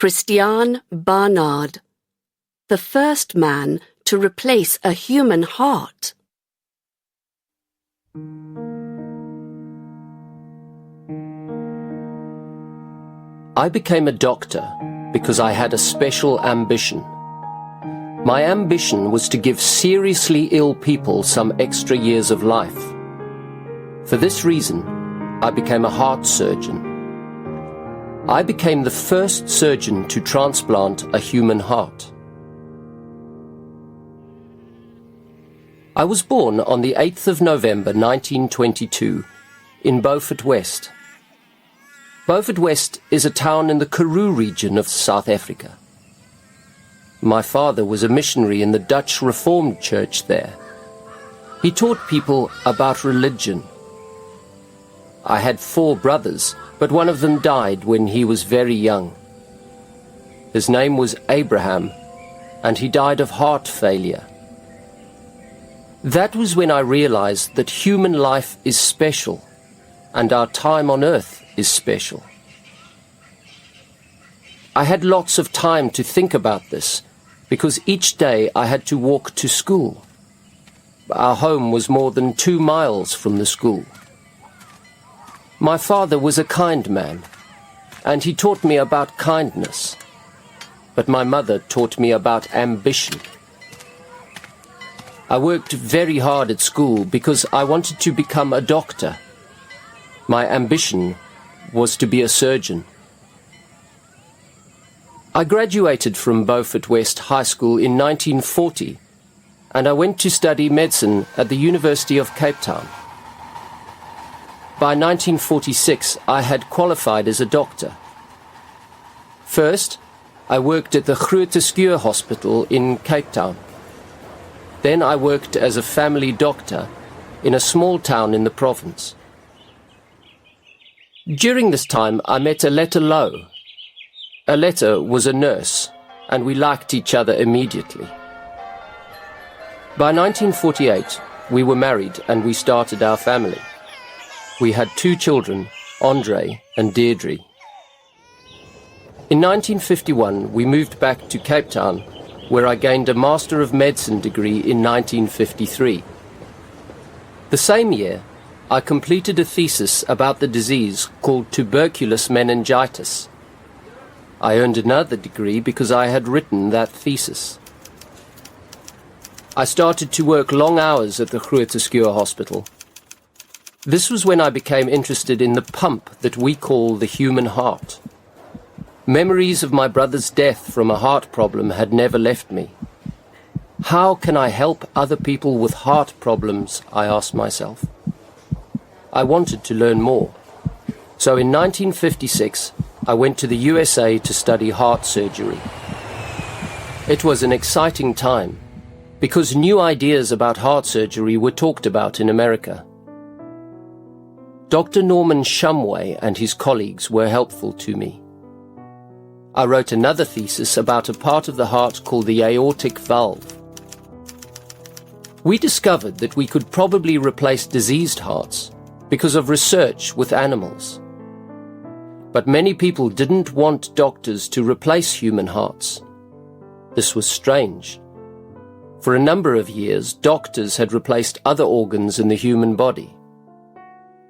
Christiaan Barnard, the first man to replace a human heart. I became a doctor because I had a special ambition. My ambition was to give seriously ill people some extra years of life. For this reason, I became a heart surgeon. I became the first surgeon to transplant a human heart. I was born on the 8th of November 1922 in Beaufort West. Beaufort West is a town in the Karoo region of South Africa. My father was a missionary in the Dutch Reformed Church there. He taught people about religion. I had 4 brothers, but one of them died when he was very young. His name was Abraham, and he died of heart failure. That was when I realized that human life is special, and our time on earth is special. I had lots of time to think about this, because each day I had to walk to school. Our home was more than 2 miles from the school. My father was a kind man, and he taught me about kindness. But my mother taught me about ambition. I worked very hard at school because I wanted to become a doctor. My ambition was to be a surgeon. I graduated from Beaufort West High School in 1940, and I went to study medicine at the University of Cape Town. By 1946, I had qualified as a doctor. First, I worked at the Cornish Hospital in Cape Town. Then I worked as a family doctor in a small town in the province. During this time, I met Aletta Lowe. Aletta was a nurse, and we liked each other immediately. By 1948, we were married and we started our family. We had 2 children, Andre and Deirdre. In 1951, we moved back to Cape Town, where I gained a Master of Medicine degree in 1953. The same year, I completed a thesis about the disease called tuberculous meningitis. I earned another degree because I had written that thesis. I started to work long hours at the Cornish Hospital. This was when I became interested in the pump that we call the human heart. Memories of my brother's death from a heart problem had never left me. How can I help other people with heart problems, I asked myself. I wanted to learn more. So in 1956, I went to the USA to study heart surgery. It was an exciting time, because new ideas about heart surgery were talked about in America. Dr. Norman Shumway and his colleagues were helpful to me. I wrote another thesis about a part of the heart called the aortic valve. We discovered that we could probably replace diseased hearts because of research with animals. But many people didn't want doctors to replace human hearts. This was strange. For a number of years, doctors had replaced other organs in the human body.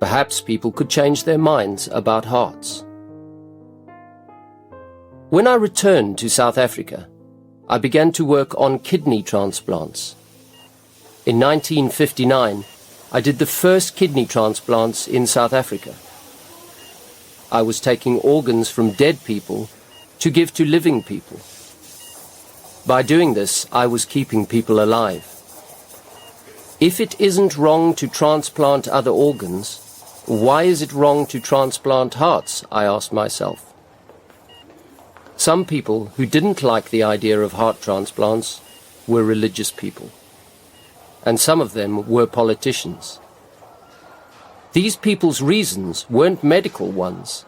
Perhaps people could change their minds about hearts. When I returned to South Africa, I began to work on kidney transplants. In 1959, I did the first kidney transplants in South Africa. I was taking organs from dead people to give to living people. By doing this, I was keeping people alive. If it isn't wrong to transplant other organs, why is it wrong to transplant hearts? I asked myself. Some people who didn't like the idea of heart transplants were religious people, and some of them were politicians. These people's reasons weren't medical ones,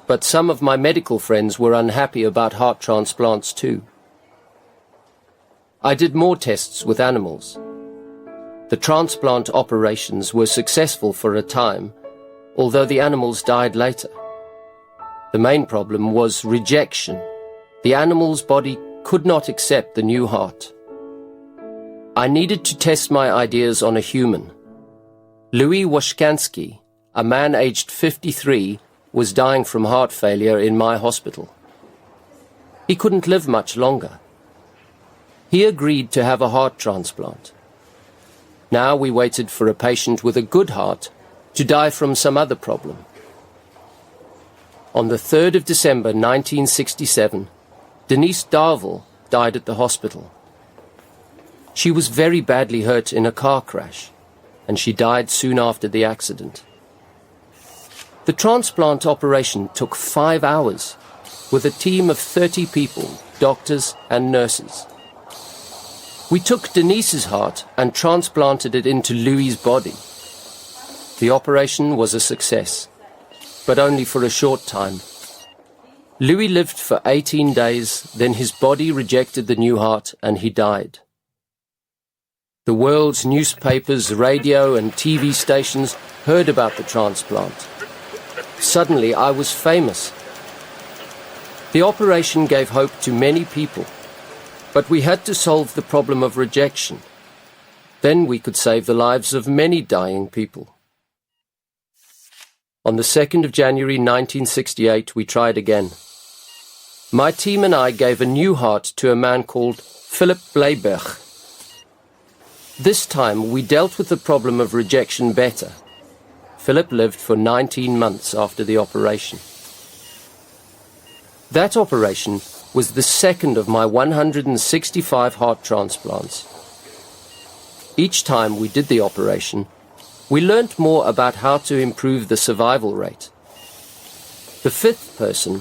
but some of my medical friends were unhappy about heart transplants too. I did more tests with animals. The transplant operations were successful for a time, although the animals died later. The main problem was rejection. The animal's body could not accept the new heart. I needed to test my ideas on a human. Louis Washkansky, a man aged 53, was dying from heart failure in my hospital. He couldn't live much longer. He agreed to have a heart transplant. Now we waited for a patient with a good heart to die from some other problem. On the 3rd of December 1967, Denise Darvel died at the hospital. She was very badly hurt in a car crash, and she died soon after the accident. The transplant operation took 5 hours, with a team of 30 people, doctors and nurses. We took Denise's heart and transplanted it into Louis's body. The operation was a success, but only for a short time. Louis lived for 18 days, then his body rejected the new heart and he died. The world's newspapers, radio and TV stations heard about the transplant. Suddenly I was famous. The operation gave hope to many people, but we had to solve the problem of rejection. Then we could save the lives of many dying people. On the 2nd of January 1968, we tried again. My team and I gave a new heart to a man called Philip Bleiberg. This time we dealt with the problem of rejection better. Philip lived for 19 months after the operation. That operation was the second of my 165 heart transplants. Each time we did the operation, we learnt more about how to improve the survival rate. The 5th person,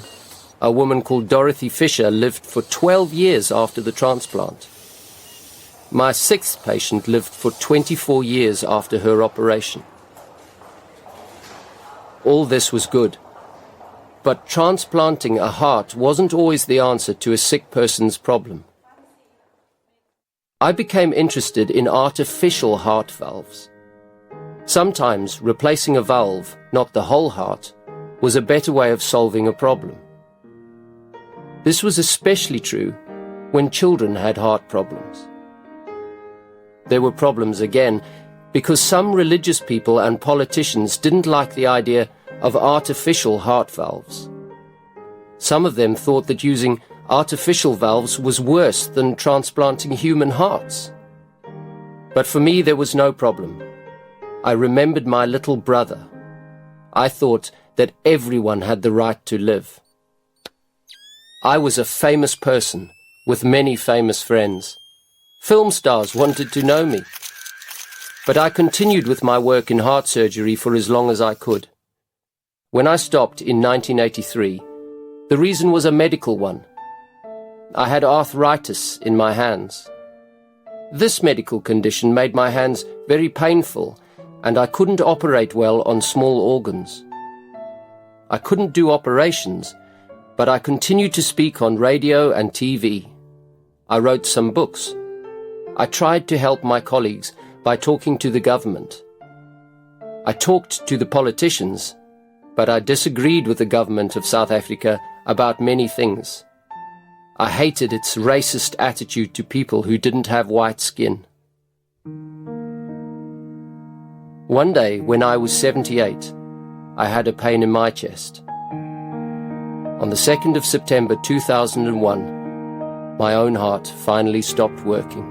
a woman called Dorothy Fisher, lived for 12 years after the transplant. My 6th patient lived for 24 years after her operation. All this was good, but transplanting a heart wasn't always the answer to a sick person's problem. I became interested in artificial heart valves. Sometimes replacing a valve, not the whole heart, was a better way of solving a problem. This was especially true when children had heart problems. There were problems again because some religious people and politicians didn't like the idea of artificial heart valves. Some of them thought that using artificial valves was worse than transplanting human hearts. But for me there was no problem. I remembered my little brother. I thought that everyone had the right to live. I was a famous person with many famous friends. Film stars wanted to know me. But I continued with my work in heart surgery for as long as I could. When I stopped in 1983, the reason was a medical one. I had arthritis in my hands. This medical condition made my hands very painful, and I couldn't operate well on small organs. I couldn't do operations, but I continued to speak on radio and TV. I wrote some books. I tried to help my colleagues by talking to the government. I talked to the politicians, but I disagreed with the government of South Africa about many things. I hated its racist attitude to people who didn't have white skin. One day, when I was 78, I had a pain in my chest. On the 2nd of September 2001, my own heart finally stopped working.